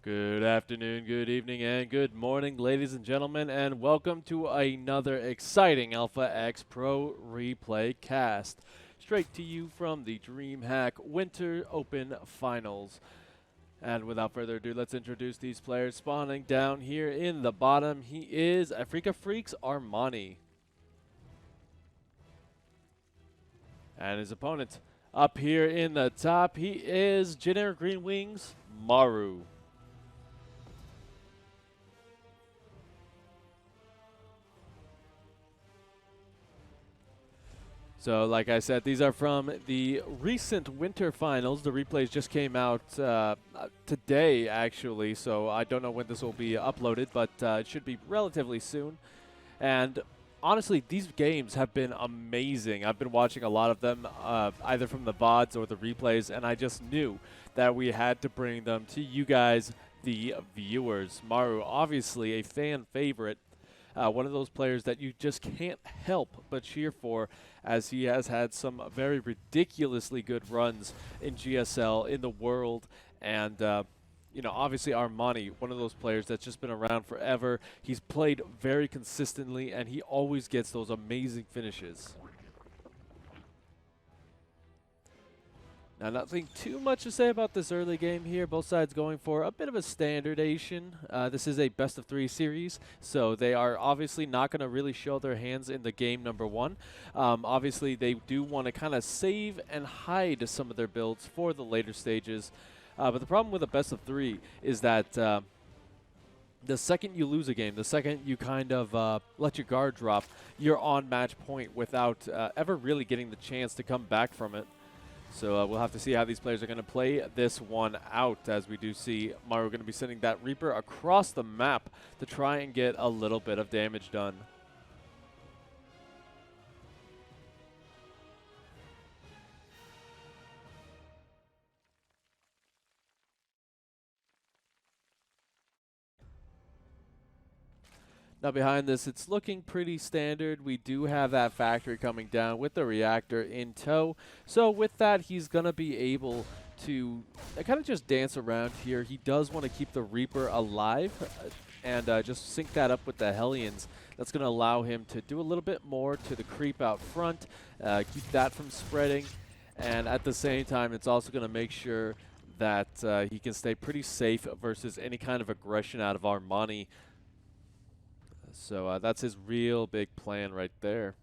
Good afternoon, good evening, and good morning, ladies and gentlemen, and welcome to another exciting Alpha X Pro Replay Cast. Straight to you from the DreamHack Winter Open Finals. And without further ado, let's introduce these players. Spawning down here in the bottom, he is Africa Freaks ARMANI. And his opponent up here in the top, he is Generic Green Wings MARU. So, like I said, these are from the recent winter finals. The replays just came out today, actually, so I don't know when this will be uploaded, but it should be relatively soon. And honestly, these games have been amazing. I've been watching a lot of them, either from the VODs or the replays, and I just knew that we had to bring them to you guys, the viewers. MARU, obviously a fan favorite. One of those players that you just can't help but cheer for, as he has had some very ridiculously good runs in GSL, in the world, and you know, obviously ARMANI, one of those players that's just been around forever. He's played very consistently, and he always gets those amazing finishes. Now, nothing too much to say about this early game here. Both sides going for a bit of a standardation. This is a best-of-3 series, so they are obviously not going to really show their hands in the game number one. Obviously, they do want to kind of save and hide some of their builds for the later stages. But the problem with a best-of-3 is that the second you lose a game, the second you kind of let your guard drop, you're on match point without ever really getting the chance to come back from it. So we'll have to see how these players are going to play this one out, as we do see MARU going to be sending that Reaper across the map to try and get a little bit of damage done. Now behind this, it's looking pretty standard. We do have that factory coming down with the reactor in tow. So with that, he's going to be able to kind of just dance around here. He does want to keep the Reaper alive and just sync that up with the Hellions. That's going to allow him to do a little bit more to the creep out front, keep that from spreading. And at the same time, it's also going to make sure that he can stay pretty safe versus any kind of aggression out of ARMANI. So that's his real big plan right there.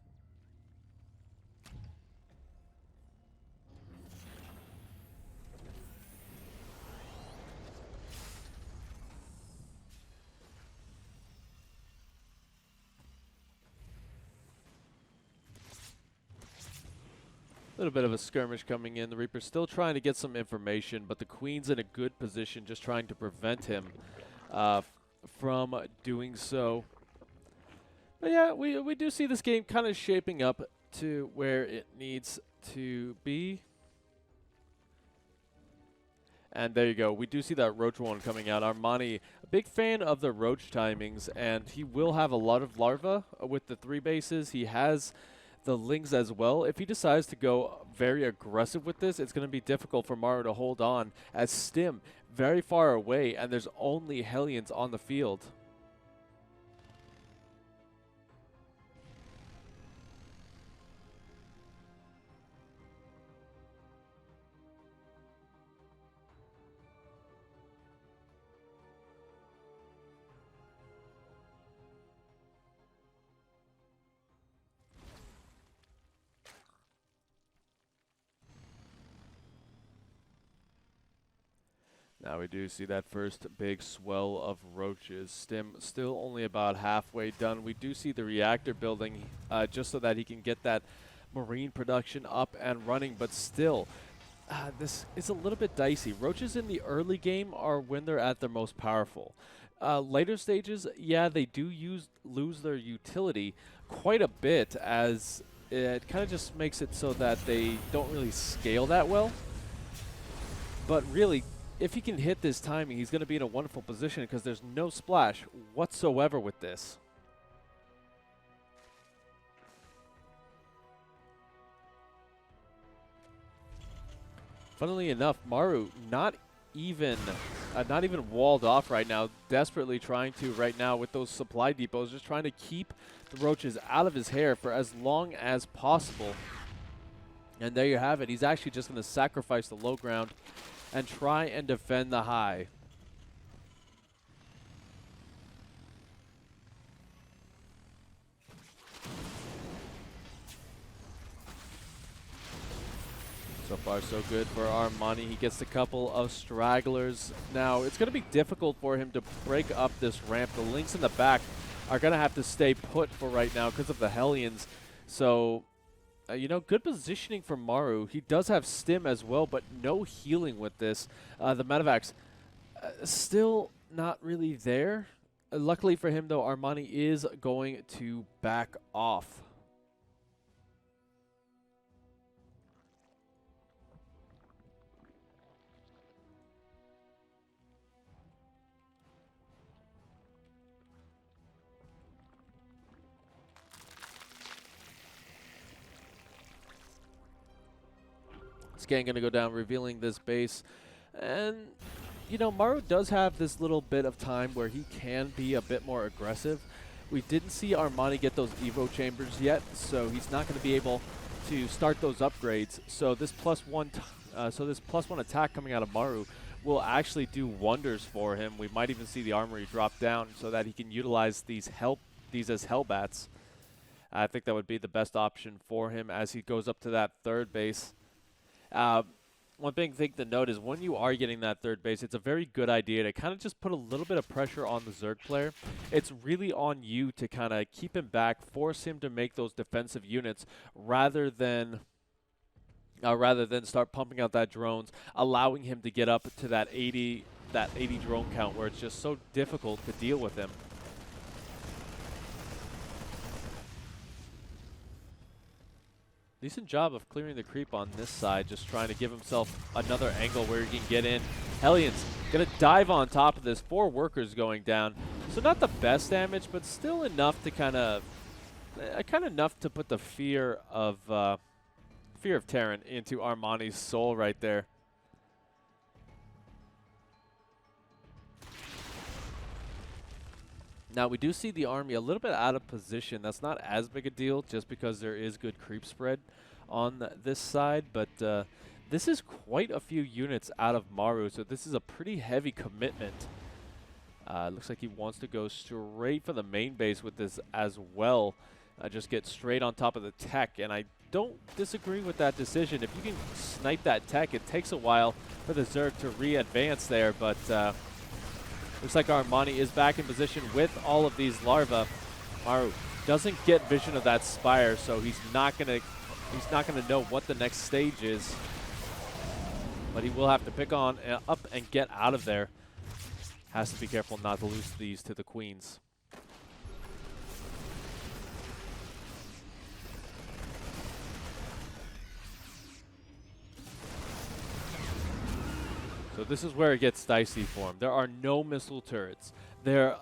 A little bit of a skirmish coming in. The Reaper's still trying to get some information, but the Queen's in a good position, just trying to prevent him from doing so. But yeah, we do see this game kind of shaping up to where it needs to be. And there you go. We do see that Roach one coming out. ARMANI, a big fan of the Roach timings, and he will have a lot of larva with the 3 bases. He has the Lings as well. If he decides to go very aggressive with this, it's going to be difficult for MARU to hold on, as Stim very far away, and there's only Hellions on the field. Now we do see that first big swell of roaches. Stim still only about halfway done. We do see the reactor building just so that he can get that marine production up and running, but still, this is a little bit dicey. Roaches in the early game are when they're at their most powerful. Later stages, yeah, they do lose their utility quite a bit, as it kind of just makes it so that they don't really scale that well. But really, if he can hit this timing, he's going to be in a wonderful position, because there's no splash whatsoever with this. Funnily enough, MARU not even not even walled off right now, desperately trying to right now with those supply depots, just trying to keep the roaches out of his hair for as long as possible. And there you have it. He's actually just going to sacrifice the low ground and try and defend the high. So far, so good for Armani. He gets a couple of stragglers. Now, it's going to be difficult for him to break up this ramp. The Lynx in the back are going to have to stay put for right now because of the Hellions. So, you know, good positioning for MARU. He does have stim as well, but no healing with this. The Medivacs still not really there. Luckily for him, though, Armani is going to back off. Scan going to go down, revealing this base. And, you know, MARU does have this little bit of time where he can be a bit more aggressive. We didn't see Armani get those Evo chambers yet, so he's not going to be able to start those upgrades. So this +1 attack coming out of MARU will actually do wonders for him. We might even see the armory drop down so that he can utilize these as Hellbats. I think that would be the best option for him as he goes up to that third base. One big thing to note is when you are getting that third base, it's a very good idea to kind of just put a little bit of pressure on the Zerg player. It's really on you to kind of keep him back, force him to make those defensive units rather than start pumping out that drones, allowing him to get up to that 80 drone count where it's just so difficult to deal with him. Decent job of clearing the creep on this side, just trying to give himself another angle where he can get in. Hellions gonna dive on top of this. 4 workers going down. So not the best damage, but still enough to kind of enough to put the fear of Terran into Armani's soul right there. Now, we do see the army a little bit out of position. That's not as big a deal just because there is good creep spread on this side, but this is quite a few units out of MARU, so this is a pretty heavy commitment. Looks like he wants to go straight for the main base with this as well. Just get straight on top of the tech, and I don't disagree with that decision. If you can snipe that tech, it takes a while for the Zerg to re-advance there, but looks like Armani is back in position with all of these larvae. MARU doesn't get vision of that spire, so he's not gonna know what the next stage is. But he will have to pick on up and get out of there. Has to be careful not to lose these to the queens. So this is where it gets dicey for him. There are no missile turrets. There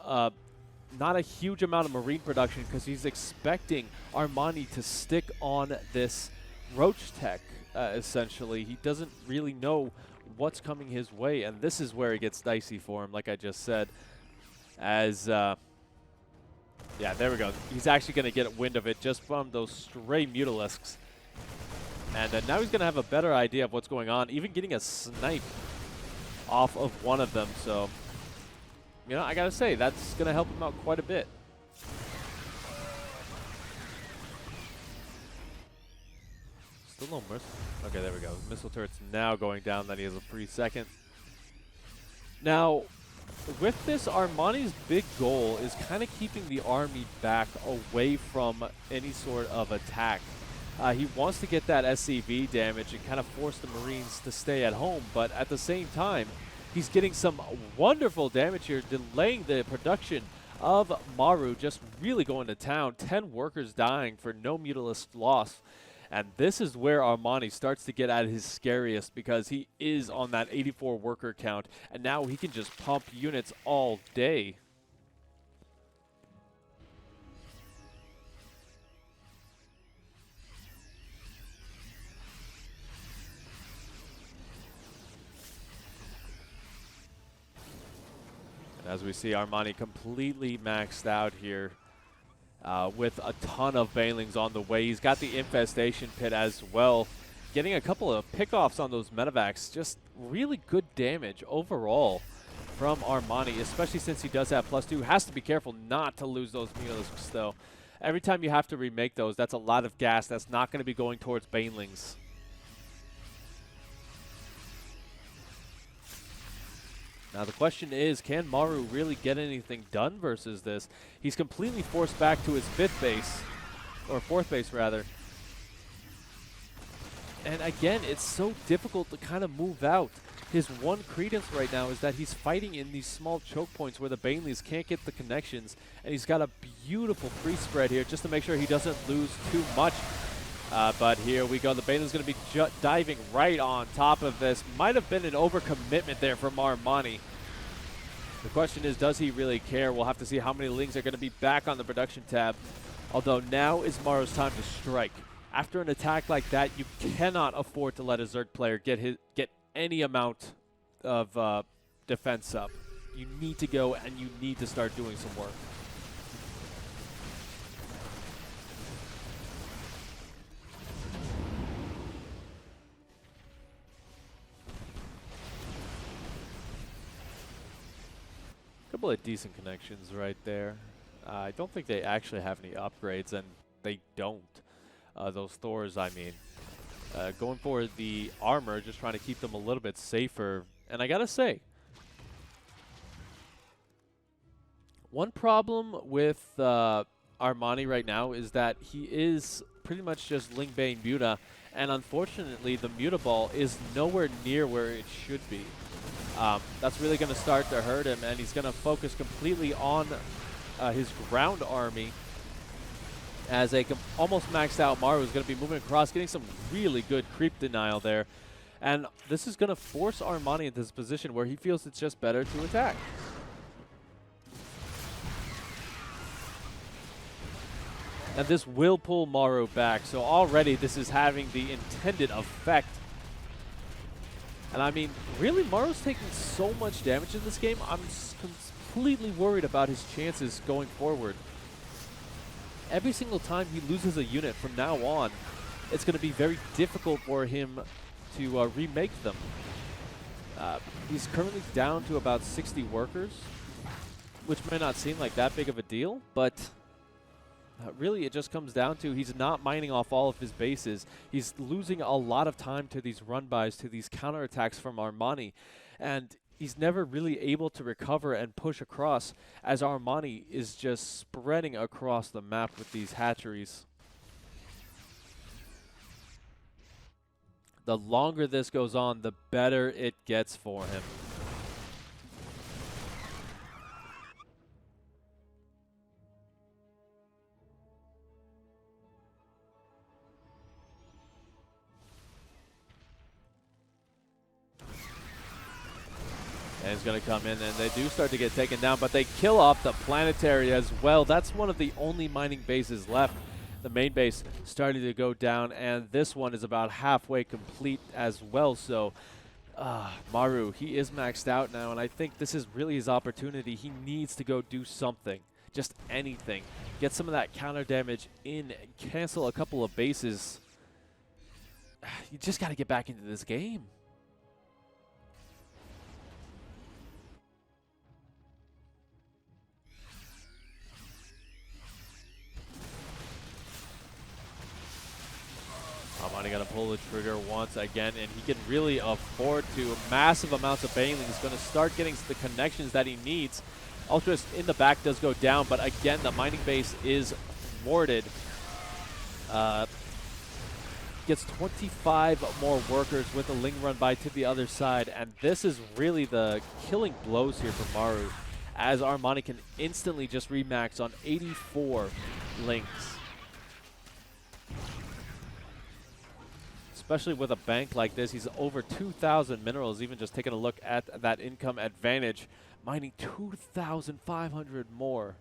not a huge amount of marine production because he's expecting Armani to stick on this roach tech, essentially. He doesn't really know what's coming his way, and this is where it gets dicey for him, like I just said. As, yeah, there we go. He's actually going to get wind of it just from those stray Mutalisks. And now he's going to have a better idea of what's going on, even getting a snipe off of one of them. So, you know, I gotta say, that's gonna help him out quite a bit. Still no missile. Okay, there we go. Missile turret's now going down. Then he has a free second. Now, with this, Armani's big goal is kind of keeping the army back away from any sort of attack. He wants to get that SCV damage and kind of force the Marines to stay at home, but at the same time, he's getting some wonderful damage here, delaying the production of MARU, just really going to town. 10 workers dying for no Mutalisk loss. And this is where Armani starts to get at his scariest because he is on that 84 worker count, and now he can just pump units all day. As we see Armani completely maxed out here with a ton of banelings on the way. He's got the infestation pit as well. Getting a couple of pickoffs on those medevacs. Just really good damage overall from Armani, especially since he does have +2. Has to be careful not to lose those Neolisks though. Every time you have to remake those, that's a lot of gas that's not going to be going towards banelings. Now the question is, can MARU really get anything done versus this? He's completely forced back to his 5th base, or 4th base rather. And again, it's so difficult to kind of move out. His one credence right now is that he's fighting in these small choke points where the banelings can't get the connections, and he's got a beautiful free spread here just to make sure he doesn't lose too much. But here we go. The baneling's going to be diving right on top of this. Might have been an overcommitment there from Armani. The question is, does he really care? We'll have to see how many lings are going to be back on the production tab. Although now is MARU's time to strike. After an attack like that, you cannot afford to let a Zerg player get any amount of defense up. You need to go and you need to start doing some work. Couple of decent connections right there. I don't think they actually have any upgrades, and they don't. Those Thors, I mean. Going for the armor, just trying to keep them a little bit safer. And I gotta say, one problem with Armani right now is that he is pretty much just Ling Bane Muta, and unfortunately the Muta Ball is nowhere near where it should be. That's really going to start to hurt him, and he's going to focus completely on his ground army as a almost maxed out MARU is going to be moving across, getting some really good creep denial there. And this is going to force Armani into this position where he feels it's just better to attack. And this will pull MARU back, so already this is having the intended effect. And I mean, really, MARU's taking so much damage in this game, I'm completely worried about his chances going forward. Every single time he loses a unit from now on, it's going to be very difficult for him to remake them. He's currently down to about 60 workers, which may not seem like that big of a deal, but really it just comes down to he's not mining off all of his bases. He's losing a lot of time to these run-bys, to these counterattacks from Armani, and he's never really able to recover and push across as Armani is just spreading across the map with these hatcheries. The longer this goes on, the better it gets for him. And he's going to come in, and they do start to get taken down, but they kill off the planetary as well. That's one of the only mining bases left. The main base starting to go down, and this one is about halfway complete as well. So MARU, he is maxed out now, and I think this is really his opportunity. He needs to go do something, just anything. Get some of that counter damage in, cancel a couple of bases. You just got to get back into this game. Armani going to pull the trigger once again, and he can really afford to. Massive amounts of banelings. He's going to start getting the connections that he needs. Ultras in the back does go down, but again, the mining base is thwarted. Gets 25 more workers with a Ling run by to the other side, and this is really the killing blows here for MARU, as Armani can instantly just remax on 84 Lings. Especially with a bank like this, he's over 2,000 minerals, even just taking a look at that income advantage, mining 2,500 more.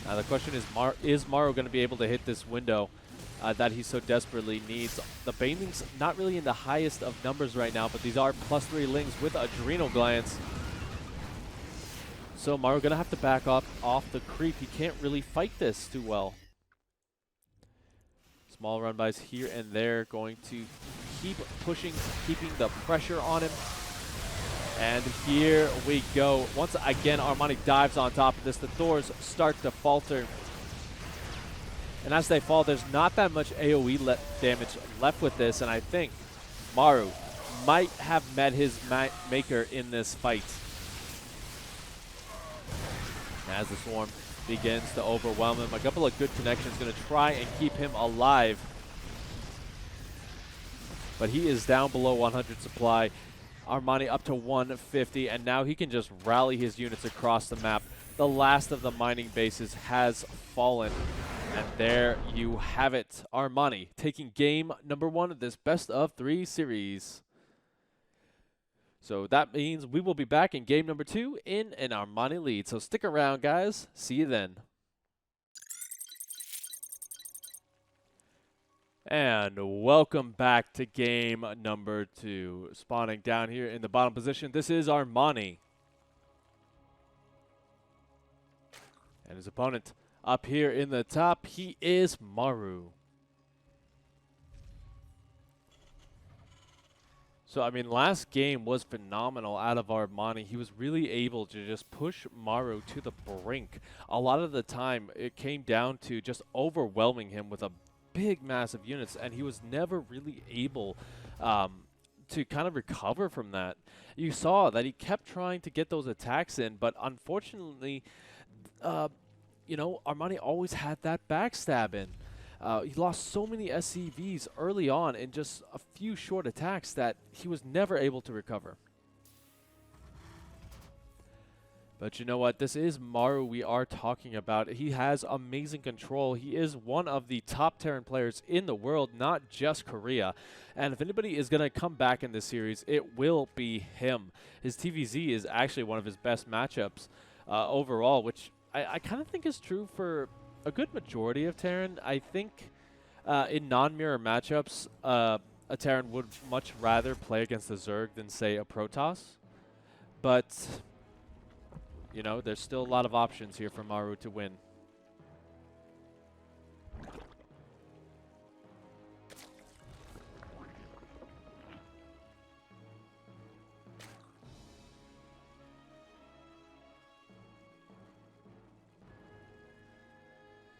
Now the question is MARU going to be able to hit this window? that he so desperately needs. The Baneling's not really in the highest of numbers right now, but these are +3 Lings with Adrenal Glands. So MARU gonna have to back up off the creep. He can't really fight this too well. Small run-bys here and there, going to keep pushing, keeping the pressure on him. And here we go. Once again, ARMANI dives on top of this. The Thors start to falter. And as they fall, there's not that much AoE damage left with this, and I think MARU might have met his maker in this fight. As the Swarm begins to overwhelm him, a couple of good connections going to try and keep him alive. But he is down below 100 supply. ARMANI up to 150, and now he can just rally his units across the map. The last of the mining bases has fallen. And there you have it. ARMANI taking game number 1 of this best of 3 series. So that means we will be back in game number 2 in an ARMANI lead. So stick around, guys. See you then. And welcome back to game number 2. Spawning down here in the bottom position, this is ARMANI. And his opponent up here in the top, he is MARU. So, I mean, last game was phenomenal out of ARMANI. He was really able to just push MARU to the brink. A lot of the time, it came down to just overwhelming him with a big, massive units, and he was never really able to kind of recover from that. You saw that he kept trying to get those attacks in, but unfortunately, you know, ARMANI always had that backstab in. He lost so many SCVs early on in just a few short attacks that he was never able to recover. But you know what? This is MARU we are talking about. He has amazing control. He is one of the top Terran players in the world, not just Korea. And if anybody is going to come back in this series, it will be him. His TVZ is actually one of his best matchups overall, which I kind of think is true for a good majority of Terran. I think in non-mirror matchups, a Terran would much rather play against the Zerg than, say, a Protoss. But, you know, there's still a lot of options here for MARU to win.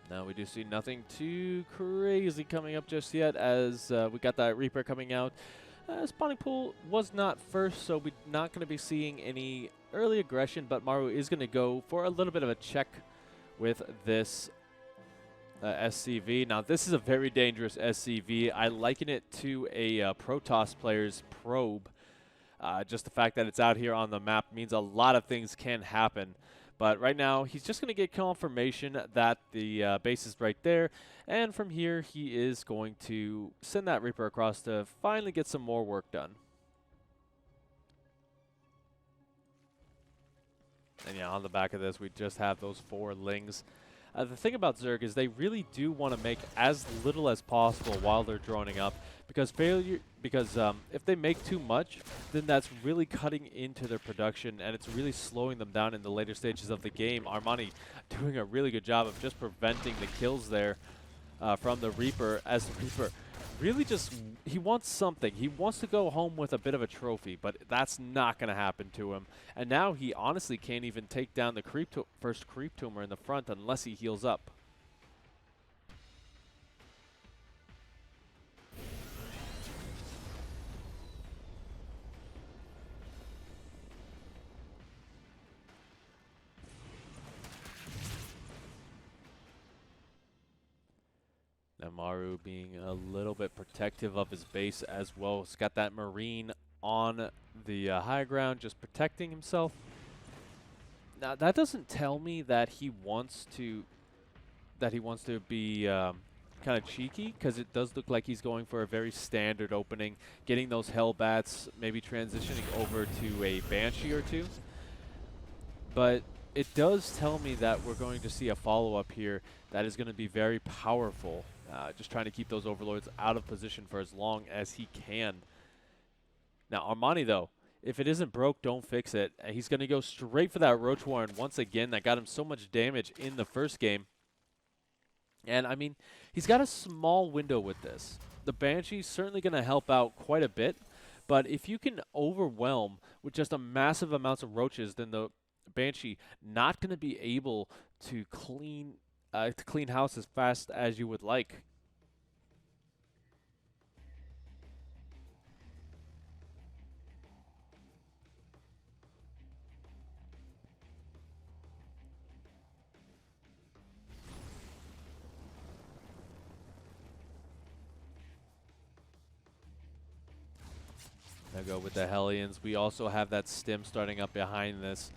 Now we do see nothing too crazy coming up just yet, as we got that Reaper coming out. Spawning pool was not first, so we're not going to be seeing any early aggression, but MARU is going to go for a little bit of a check with this SCV. Now this is a very dangerous SCV. I liken it to a Protoss player's probe. Just the fact that it's out here on the map means a lot of things can happen. But right now, he's just going to get confirmation that the base is right there. And from here, he is going to send that Reaper across to finally get some more work done. And yeah, on the back of this, we just have those 4 Lings. The thing about Zerg is they really do want to make as little as possible while they're droning up, because if they make too much, then that's really cutting into their production, and it's really slowing them down in the later stages of the game. ARMANI doing a really good job of just preventing the kills there from the Reaper, as the Reaper really just, he wants something. He wants to go home with a bit of a trophy, but that's not going to happen to him. And now he honestly can't even take down the first creep tumor in the front unless he heals up. Now MARU being a little bit protective of his base as well. He's got that Marine on the high ground, just protecting himself. Now that doesn't tell me that he wants to be kind of cheeky, because it does look like he's going for a very standard opening, getting those Hellbats, maybe transitioning over to a Banshee or two. But it does tell me that we're going to see a follow-up here that is going to be very powerful. just trying to keep those overlords out of position for as long as he can. Now, Armani, though, if it isn't broke, don't fix it. He's going to go straight for that Roach Warren once again. That got him so much damage in the first game. And, I mean, he's got a small window with this. The Banshee's certainly going to help out quite a bit. But if you can overwhelm with just a massive amounts of roaches, then the Banshee not going to be able to clean house as fast as you would like. I go with the Hellions. We also have that stim starting up behind this.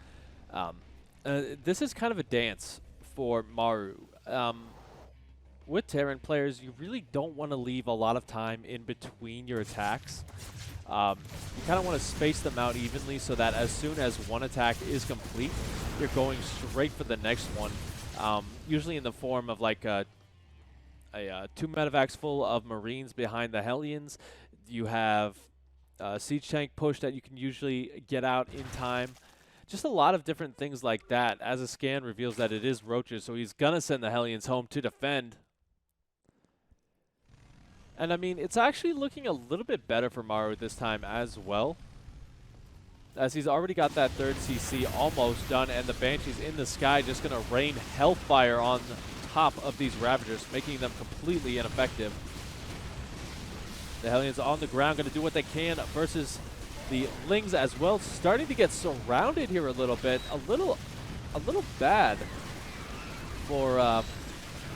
This is kind of a dance for MARU. With Terran players, you really don't want to leave a lot of time in between your attacks. You kind of want to space them out evenly so that as soon as one attack is complete, you're going straight for the next one. Usually in the form of like a 2 medevacs full of Marines behind the Hellions. You have siege tank push that you can usually get out in time. Just a lot of different things like that, as a scan reveals that it is roaches, so he's going to send the Hellions home to defend. And I mean, it's actually looking a little bit better for MARU this time as well, as he's already got that third CC almost done, and the Banshee's in the sky just going to rain hellfire on top of these Ravagers, making them completely ineffective. The Hellions on the ground going to do what they can versus the Lings as well. Starting to get surrounded here a little bit. A little bad for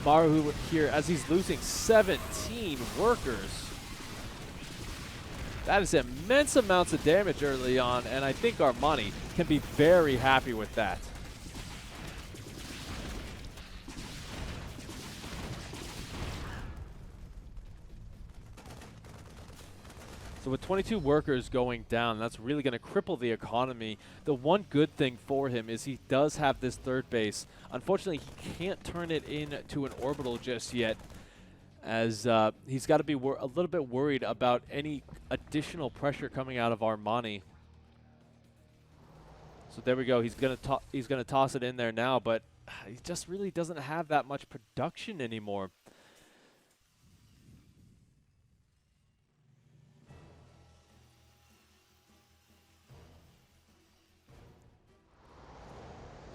MARU here as he's losing 17 workers. That is immense amounts of damage early on, and I think Armani can be very happy with that. So with 22 workers going down, that's really going to cripple the economy. The one good thing for him is he does have this third base. Unfortunately, he can't turn it into an orbital just yet, as he's got to be a little bit worried about any additional pressure coming out of Armani. So there we go. He's gonna toss it in there now, but he just really doesn't have that much production anymore.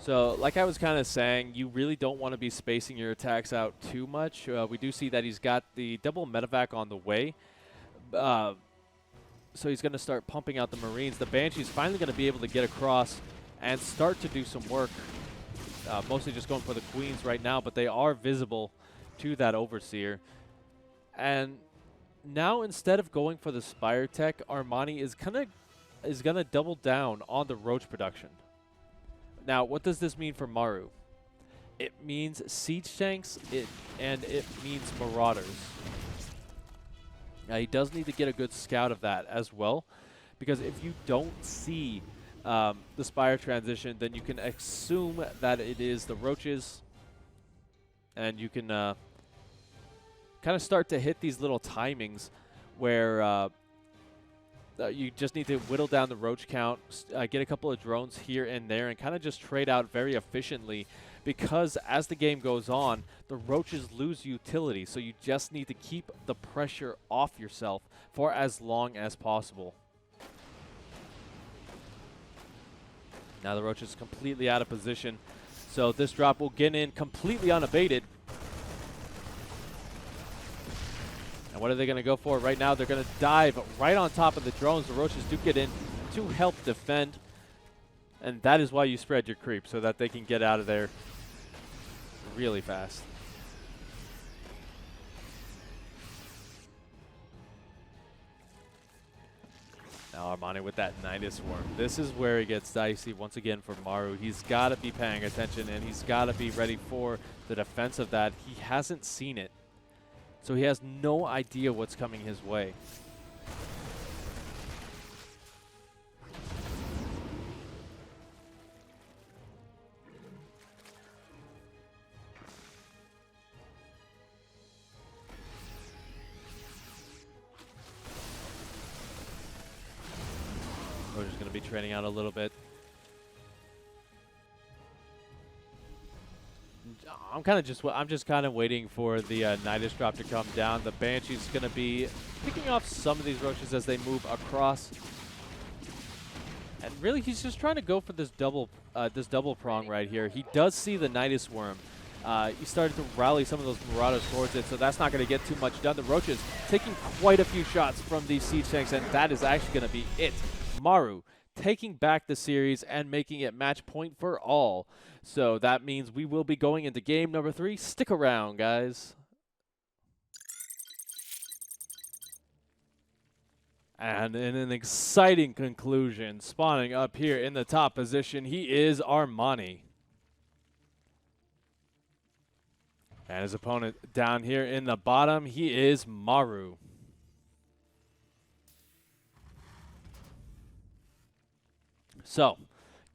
So, like I was kind of saying, you really don't want to be spacing your attacks out too much. We do see that he's got the double medevac on the way. So he's going to start pumping out the Marines. The Banshee's finally going to be able to get across and start to do some work. Mostly just going for the Queens right now, but they are visible to that Overseer. And now instead of going for the Spire Tech, Armani is gonna double down on the Roach production. Now, what does this mean for MARU? It means siege tanks, and it means marauders. Now, he does need to get a good scout of that as well, because if you don't see the Spire transition, then you can assume that it is the Roaches, and you can kind of start to hit these little timings where you just need to whittle down the Roach count, get a couple of drones here and there, and kind of just trade out very efficiently, because as the game goes on, the Roaches lose utility, so you just need to keep the pressure off yourself for as long as possible. Now the Roach is completely out of position, so this drop will get in completely unabated. And what are they going to go for right now? They're going to dive right on top of the drones. The Roaches do get in to help defend. And that is why you spread your creep, so that they can get out of there really fast. Now Armani with that Nidus Worm. This is where it gets dicey once again for MARU. He's got to be paying attention, and he's got to be ready for the defense of that. He hasn't seen it, so he has no idea what's coming his way. training out a little bit. I'm just kind of waiting for the Nidus drop to come down. The Banshee's going to be picking off some of these Roaches as they move across. And really, he's just trying to go for this double prong right here. He does see the Nidus Worm. He started to rally some of those Marauders towards it, so that's not going to get too much done. The Roaches taking quite a few shots from these siege tanks, and that is actually going to be it. MARU taking back the series and making it match point for all. So that means we will be going into game number 3. Stick around, guys. And in an exciting conclusion, spawning up here in the top position, he is ARMANI. And his opponent down here in the bottom, he is MARU. So,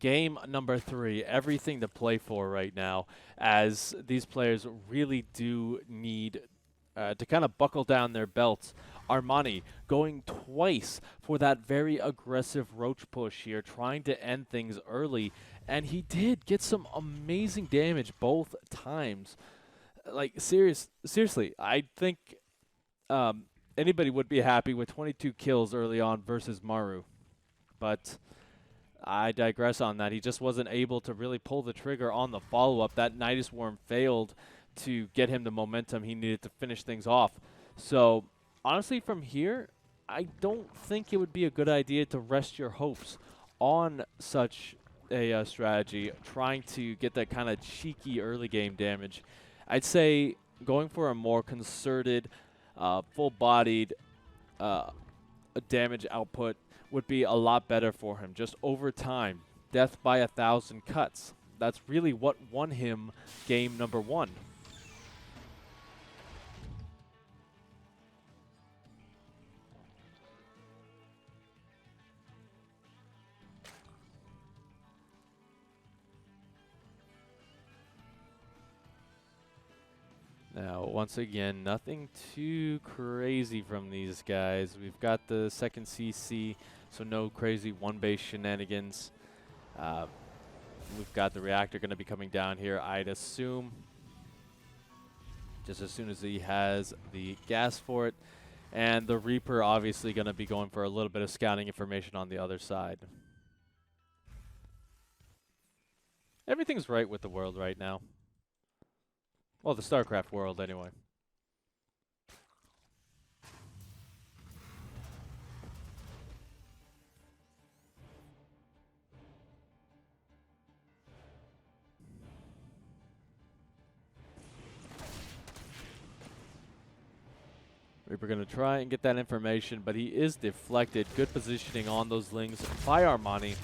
game number 3, everything to play for right now, as these players really do need to kind of buckle down their belts. ARMANI going twice for that very aggressive Roach push here, trying to end things early, and he did get some amazing damage both times. Like, seriously, I think anybody would be happy with 22 kills early on versus MARU. But I digress on that. He just wasn't able to really pull the trigger on the follow-up. That Nidus Worm failed to get him the momentum he needed to finish things off. So, honestly, from here, I don't think it would be a good idea to rest your hopes on such a strategy, trying to get that kind of cheeky early game damage. I'd say going for a more concerted, full-bodied damage output would be a lot better for him. Just over time, death by 1,000 cuts. That's really what won him game number 1. Now, once again, nothing too crazy from these guys. We've got the second CC, so no crazy one-base shenanigans. We've got the reactor going to be coming down here, I'd assume, just as soon as he has the gas for it. And the Reaper obviously going to be going for a little bit of scouting information on the other side. Everything's right with the world right now. Well, the StarCraft world, anyway. Reaper going to try and get that information, but he is deflected. Good positioning on those lings by ARMANI.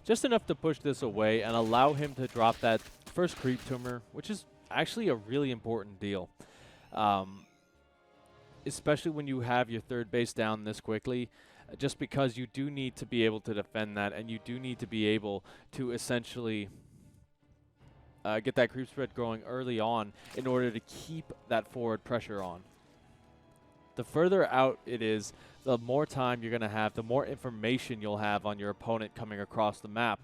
Just enough to push this away and allow him to drop that first creep tumor, which is actually a really important deal, especially when you have your third base down this quickly, just because you do need to be able to defend that, and you do need to be able to essentially get that creep spread going early on in order to keep that forward pressure on. The further out it is, the more time you're going to have, the more information you'll have on your opponent coming across the map.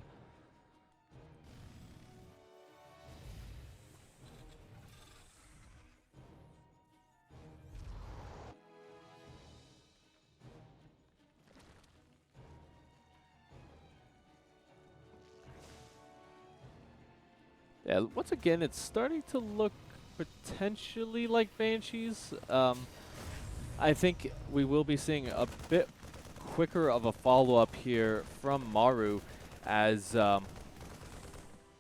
Yeah, once again, it's starting to look potentially like Banshees. I think we will be seeing a bit quicker of a follow-up here from MARU, as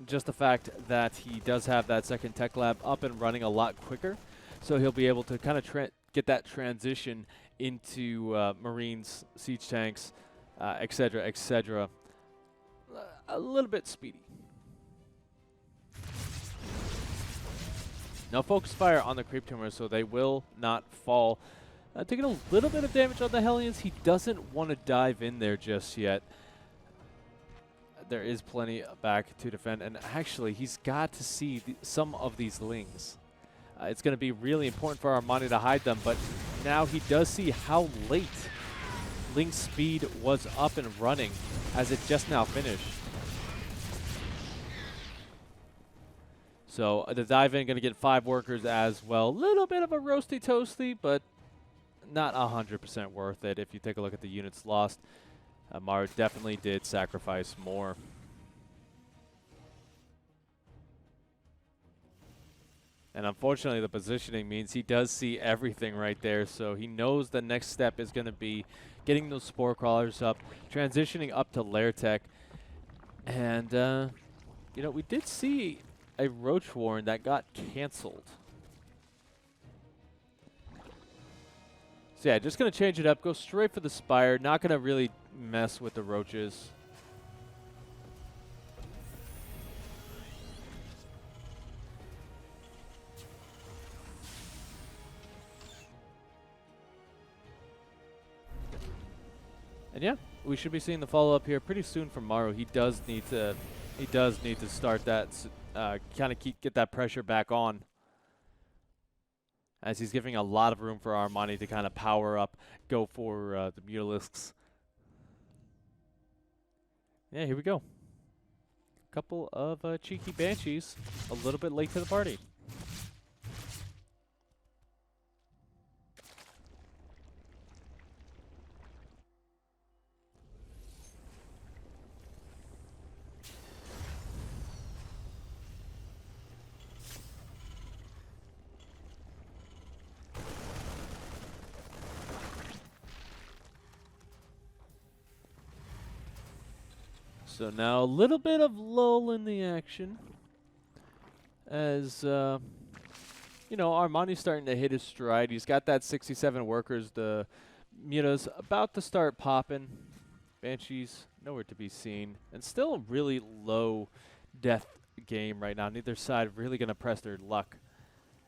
just the fact that he does have that second tech lab up and running a lot quicker. So he'll be able to kind of get that transition into Marines, siege tanks, etc., etc. A little bit speedy. No focus fire on the creep tumors, so they will not fall. Taking a little bit of damage on the Hellions. He doesn't want to dive in there just yet. There is plenty back to defend, and actually he's got to see some of these lings. It's going to be really important for ARMANI to hide them, but now he does see how late Ling's speed was up and running, as it just now finished. So the dive in going to get 5 workers as well. Little bit of a roasty toasty, but not 100% worth it if you take a look at the units lost. MARU definitely did sacrifice more. And unfortunately, the positioning means he does see everything right there, so he knows the next step is going to be getting those Spore Crawlers up, transitioning up to Lair Tech. And, you know, we did see a Roach Warren that got canceled. So yeah, just going to change it up, go straight for the Spire, not going to really mess with the Roaches. And yeah, we should be seeing the follow-up here pretty soon from MARU. He does need to start that, kind of get that pressure back on, as he's giving a lot of room for ARMANI to kind of power up, go for the Mutalisks. Yeah, here we go. Couple of cheeky Banshees, a little bit late to the party. So now a little bit of lull in the action, as you know, ARMANI's starting to hit his stride. He's got that 67 workers. The Muta's about to start popping. Banshees nowhere to be seen, and still a really low death game right now. Neither side really going to press their luck.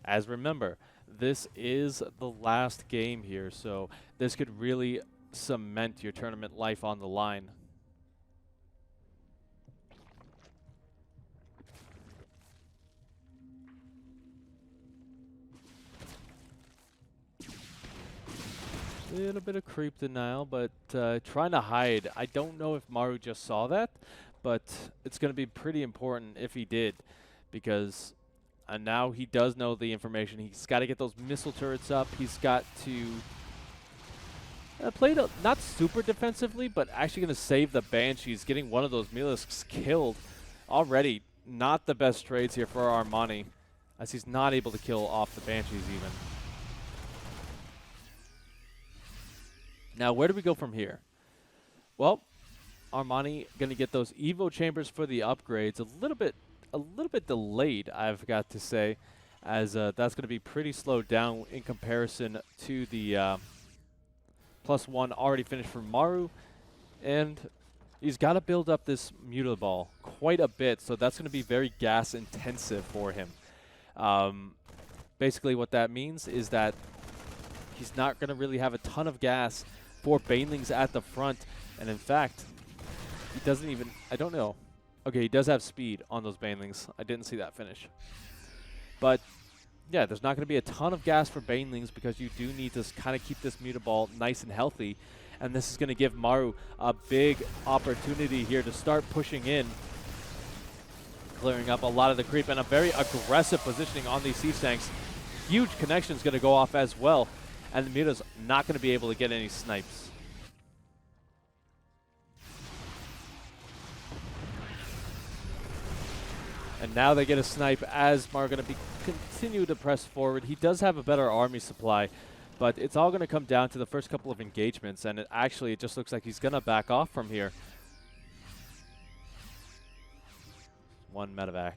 As remember, this is the last game here, so this could really cement your tournament life on the line. Little bit of creep denial, but trying to hide. I don't know if MARU just saw that, but it's going to be pretty important if he did, because now he does know the information. He's got to get those missile turrets up. He's got to play not super defensively, but actually going to save the Banshees, getting one of those Mutalisks killed already. Not the best trades here for ARMANI, as he's not able to kill off the Banshees even. Now, where do we go from here? Well, ARMANI going to get those Evo chambers for the upgrades. A little bit delayed, I've got to say, as that's going to be pretty slowed down in comparison to the +1 already finished for MARU. And he's got to build up this Muta Ball quite a bit, so that's going to be very gas intensive for him. Basically what that means is that he's not going to really have a ton of gas for Banelings at the front, and in fact, he doesn't even, I don't know. Okay, he does have speed on those Banelings. I didn't see that finish. But yeah, there's not going to be a ton of gas for Banelings, because you do need to kind of keep this Muta Ball nice and healthy, and this is going to give MARU a big opportunity here to start pushing in, clearing up a lot of the creep, and a very aggressive positioning on these siege tanks. Huge connections going to go off as well, and the Muta's not going to be able to get any snipes. And now they get a snipe as MARU going to continue to press forward. He does have a better army supply, but it's all going to come down to the first couple of engagements, and it just looks like he's going to back off from here. One medevac.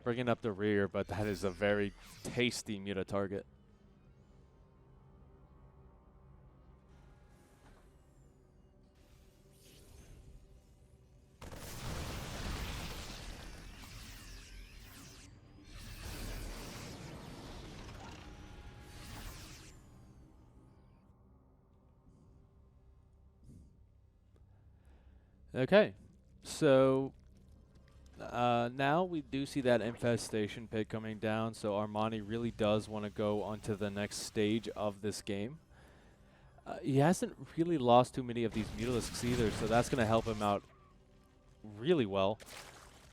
Bringing up the rear, but that is a very tasty Muta target. Okay, so now we do see that infestation pit coming down, so ARMANI really does want to go onto the next stage of this game. He hasn't really lost too many of these Mutalisks either, so that's going to help him out really well.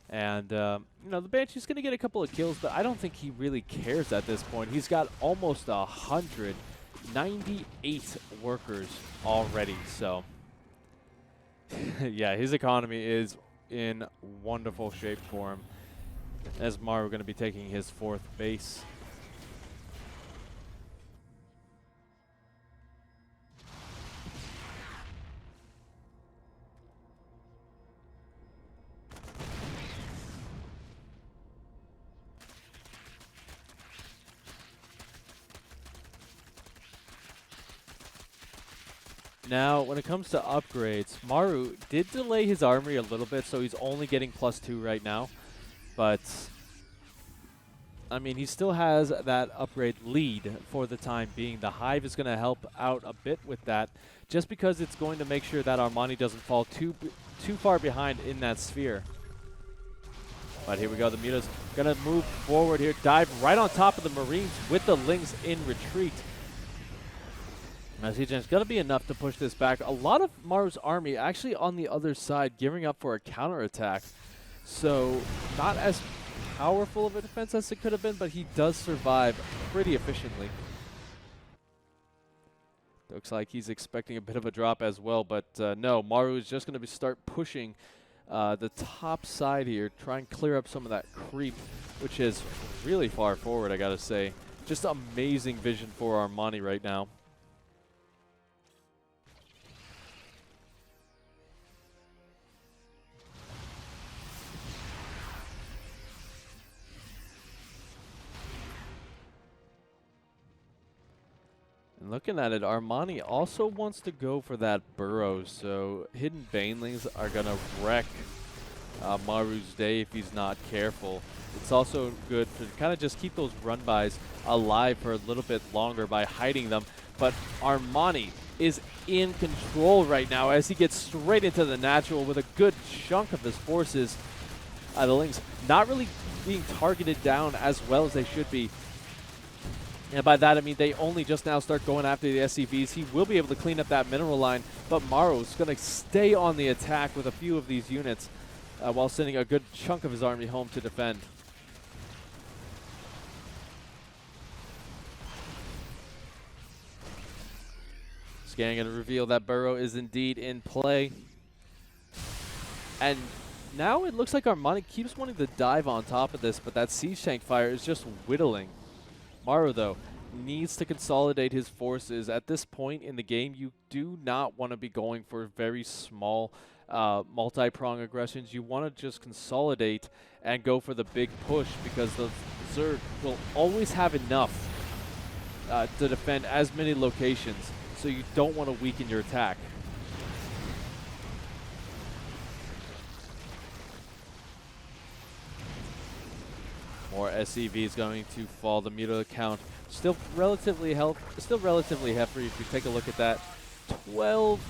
And, you know, the Banshee's going to get a couple of kills, but I don't think he really cares at this point. He's got almost 198 workers already, so yeah, his economy is in wonderful shape for him, as MARU going to be taking his 4th base. Now, when it comes to upgrades, MARU did delay his armory a little bit, so he's only getting +2 right now. But, I mean, he still has that upgrade lead for the time being. The Hive is going to help out a bit with that, just because it's going to make sure that Armani doesn't fall too far behind in that sphere. But here we go. The Muta's going to move forward here, dive right on top of the Marines with the Lings in retreat. SC2 is going to be enough to push this back. A lot of MARU's army actually on the other side gearing up for a counterattack. So not as powerful of a defense as it could have been, but he does survive pretty efficiently. Looks like he's expecting a bit of a drop as well, but no, MARU is just going to start pushing the top side here, try and clear up some of that creep, which is really far forward, I got to say. Just amazing vision for Armani right now. And looking at it, Armani also wants to go for that burrow, so hidden banelings are going to wreck MARU's day if he's not careful. It's also good to kind of just keep those run-bys alive for a little bit longer by hiding them. But Armani is in control right now as he gets straight into the natural with a good chunk of his forces. The Lings not really being targeted down as well as they should be. And by that, I mean they only just now start going after the SCVs. He will be able to clean up that mineral line, but MARU is going to stay on the attack with a few of these units while sending a good chunk of his army home to defend. Scan going to reveal that burrow is indeed in play. And now it looks like Armani keeps wanting to dive on top of this, but that siege tank fire is just whittling. MARU, though, needs to consolidate his forces. At this point in the game, you do not want to be going for very small multi-prong aggressions. You want to just consolidate and go for the big push, because the Zerg will always have enough to defend as many locations, so you don't want to weaken your attack. More SCVs going to fall. The Muta count still relatively hefty. If you take a look at that, 12.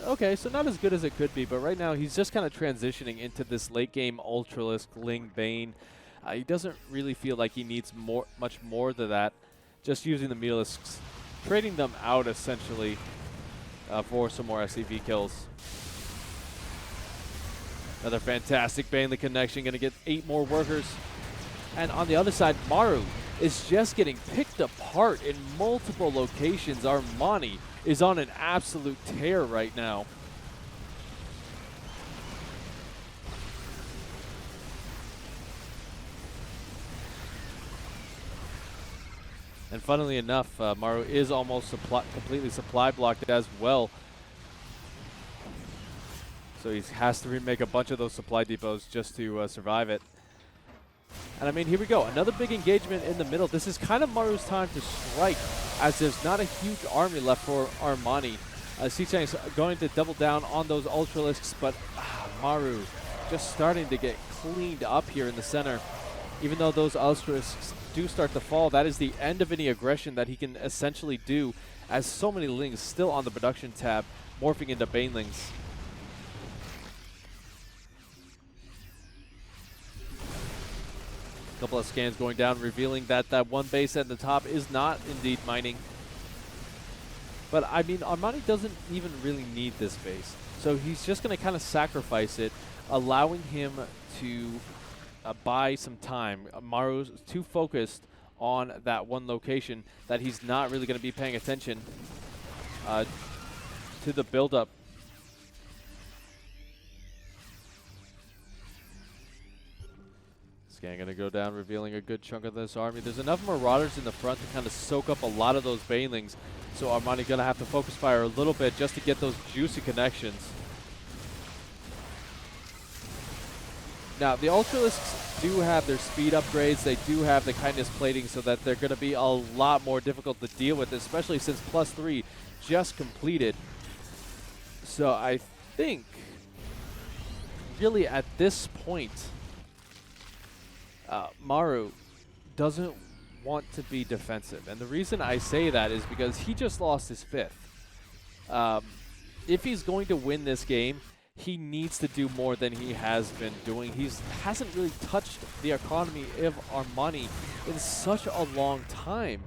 Okay, so not as good as it could be, but right now he's just kind of transitioning into this late game Ultralisk Ling Bane. He doesn't really feel like he needs much more than that. Just using the Mutalisks, trading them out essentially for some more SCV kills. Another fantastic Baneley connection, going to get 8 more workers. And on the other side, MARU is just getting picked apart in multiple locations. Armani is on an absolute tear right now. And funnily enough, MARU is almost completely supply blocked as well. So he has to remake a bunch of those supply depots just to survive it. And I mean, here we go. Another big engagement in the middle. This is kind of MARU's time to strike, as there's not a huge army left for Armani. SC2 is going to double down on those Ultralisks, but MARU just starting to get cleaned up here in the center. Even though those Ultralisks do start to fall, that is the end of any aggression that he can essentially do, as so many Lings still on the production tab, morphing into Banelings. Couple of scans going down, revealing that that one base at the top is not indeed mining. But I mean, Armani doesn't even really need this base. So he's just going to kind of sacrifice it, allowing him to buy some time. MARU's too focused on that one location that he's not really going to be paying attention to the build-up. Scan going to go down, revealing a good chunk of this army. There's enough Marauders in the front to kind of soak up a lot of those Banelings. So Armani going to have to focus fire a little bit just to get those juicy connections. Now, the Ultralisks do have their speed upgrades. They do have the kindness plating so that they're going to be a lot more difficult to deal with, especially since +3 just completed. So I think, really at this point, MARU doesn't want to be defensive. And the reason I say that is because he just lost his 5th. If he's going to win this game, he needs to do more than he has been doing. He hasn't really touched the economy of Armani in such a long time.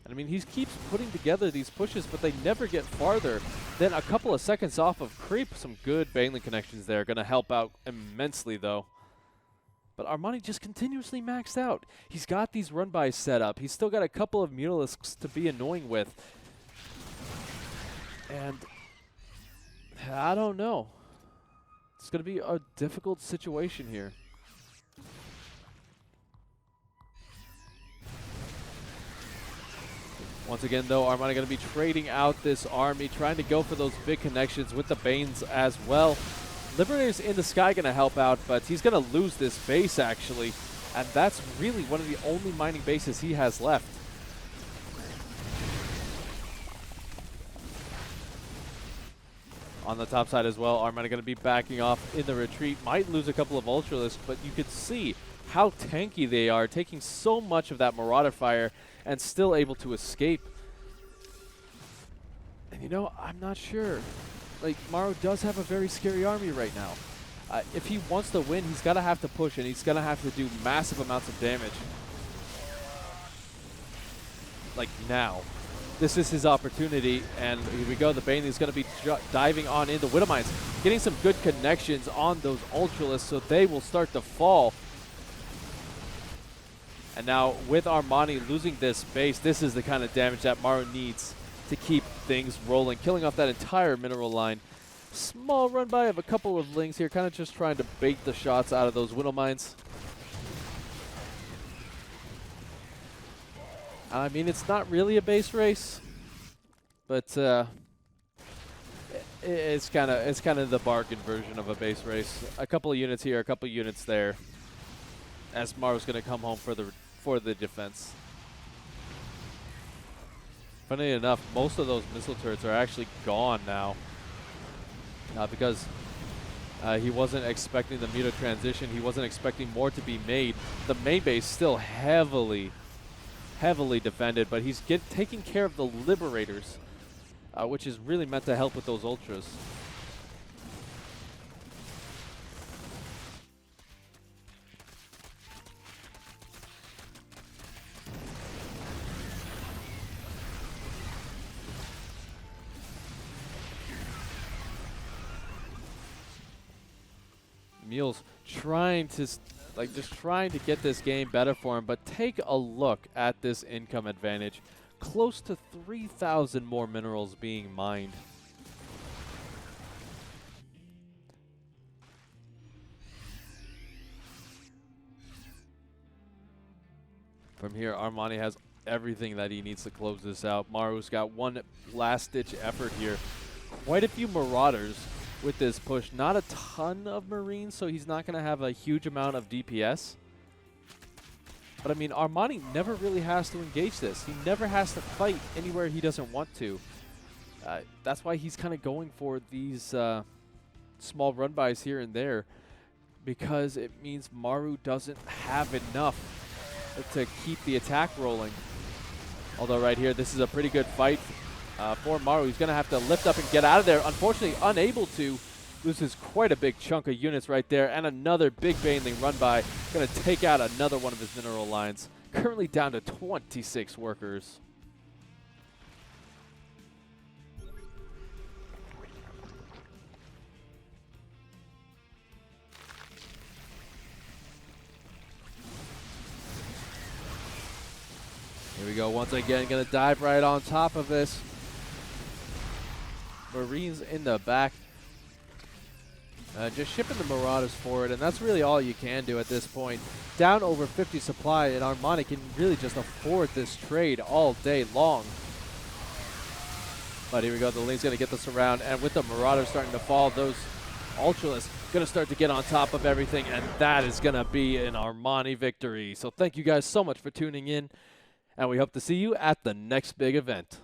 I mean, he keeps putting together these pushes, but they never get farther than a couple of seconds off of creep. Some good Baneling connections there. Going to help out immensely, though. But Armani just continuously maxed out. He's got these run-bys set up. He's still got a couple of Mutalisks to be annoying with. And I don't know. It's going to be a difficult situation here. Once again, though, Armani going to be trading out this army, trying to go for those big connections with the Banes as well. Liberator's in the sky going to help out, but he's going to lose this base, actually. And that's really one of the only mining bases he has left. On the top side as well, Armani going to be backing off in the retreat. Might lose a couple of Ultralisks, but you could see how tanky they are, taking so much of that Marauder fire and still able to escape. And you know, I'm not sure. Like, MARU does have a very scary army right now. If he wants to win, he's going to have to push, and he's going to have to do massive amounts of damage. Like, now. This is his opportunity, and here we go. The Bane is going to be diving on into Widowmines, getting some good connections on those Ultralisks, so they will start to fall. And now, with Armani losing this base, this is the kind of damage that MARU needs to keep things rolling, killing off that entire mineral line. Small run by of a couple of Lings here, kind of just trying to bait the shots out of those Widowmines. I mean, it's not really a base race, but it's kind of the bargain version of a base race. A couple of units here, a couple of units there, as MARU's going to come home for the defense. Funny enough, most of those missile turrets are actually gone now, because he wasn't expecting the Muta transition. He wasn't expecting more to be made. The main base still heavily defended, but he's taking care of the Liberators, which is really meant to help with those Ultras. Mule's trying to just trying to get this game better for him, but take a look at this income advantage. Close to 3,000 more minerals being mined. From here, Armani has everything that he needs to close this out. MARU's got one last-ditch effort here. Quite a few Marauders with this push. Not a ton of Marines, so he's not going to have a huge amount of DPS. But I mean, Armani never really has to engage this. He never has to fight anywhere he doesn't want to. That's why he's kind of going for these small run-bys here and there, because it means MARU doesn't have enough to keep the attack rolling. Although right here, this is a pretty good fight for MARU. He's going to have to lift up and get out of there. Unfortunately, unable to. Loses quite a big chunk of units right there. And another big Baneling run by. Going to take out another one of his mineral lines. currently down to 26 workers. Here we go, once again, gonna dive right on top of this. Marines in the back. Just shipping the Marauders forward, and that's really all you can do at this point. Down over 50 supply, and ARMANI can really just afford this trade all day long. But here we go, the lane's gonna get this around, and with the Marauders starting to fall, those Ultralists gonna start to get on top of everything, and that is gonna be an ARMANI victory. So thank you guys so much for tuning in, and we hope to see you at the next big event.